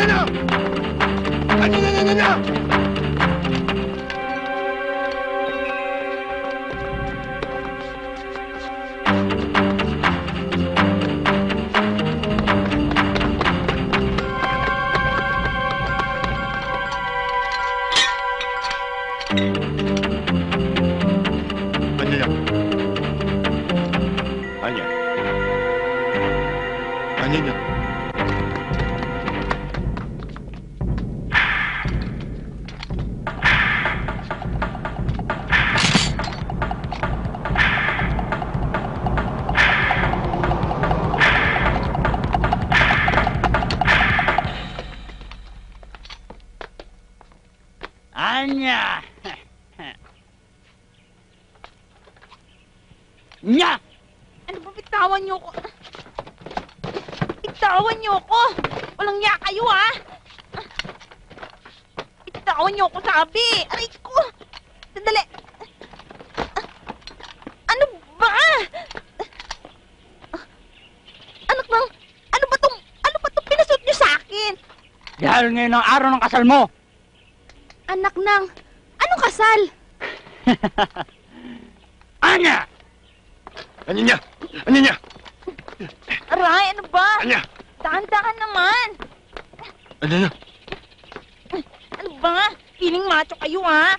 Anya! Anya! Anya! Nya! Ano ba, bitawan niyo ko? Bitawan niyo ko! Walang niya kayo, ha? Bitawan niyo ko, sabi! Aray ko! Sandali! Ano ba? Anak ng... Ano ba tong pinasot niyo sa akin? Dahil ngayon ang araw ng kasal mo! Anak ng... Anong kasal? Anya! Anya! Anya! Aray, ano ba? Anya! Dahan-dahan naman! Anya! Ano ba? Feeling macho kayo, ha?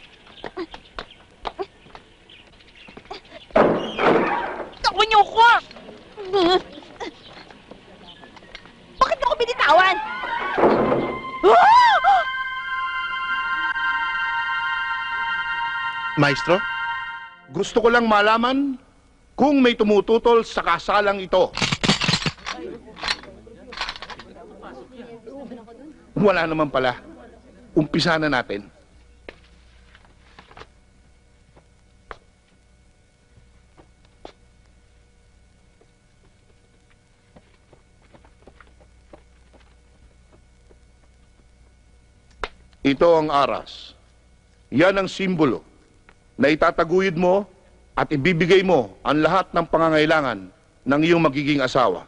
Tawan niyo ko! Bakit niyo ko binitawan? Maestro, gusto ko lang malaman kung may tumututol sa kasalang ito. Wala naman pala. Umpisa na natin. Ito ang aras. Yan ang simbolo na itataguyod mo at ibibigay mo ang lahat ng pangangailangan ng iyong magiging asawa.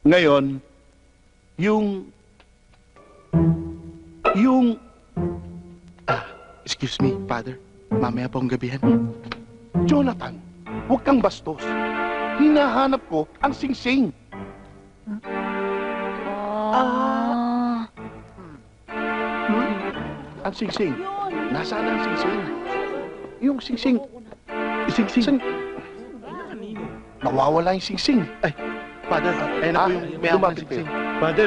Ngayon, excuse me, Father. Mamaya pong gabihan. Jonathan, huwag kang bastos. Hinahanap ko ang singsing. Ang singsing. Nasaan ang singsing? Yung singsing. Singsing. Nawawala yung singsing. Ay, Father, ayun na po yung may lumapit kayo.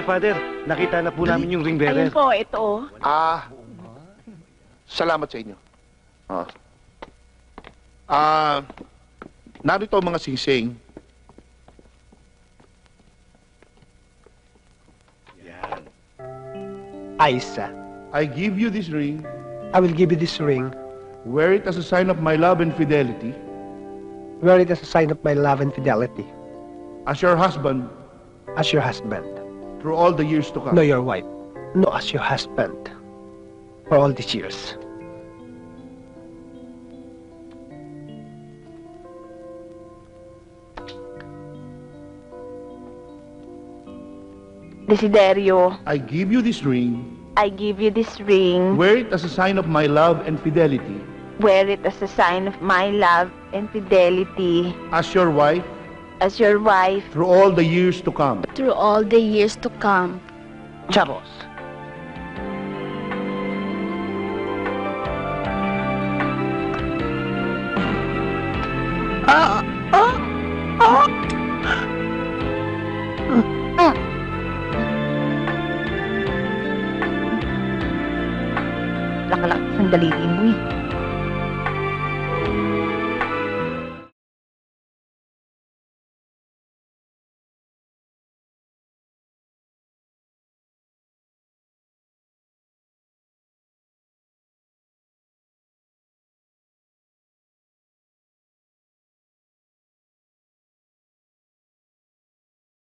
Father, nakita na po namin yung ring bearer. Ayun po, ito. Salamat sa inyo. Narito ang mga singsing. Yan. Aisa, I give you this ring. I will give you this ring. Wear it as a sign of my love and fidelity. Wear it as a sign of my love and fidelity. As your husband. As your husband. Through all the years to come. No, your wife. No, as your husband. For all these years. Desiderio, I give you this ring. I give you this ring. Wear it as a sign of my love and fidelity. Wear it as a sign of my love and fidelity. As your wife. As your wife. Through all the years to come. Through all the years to come. Charos. Lakalak, sandali mo eh.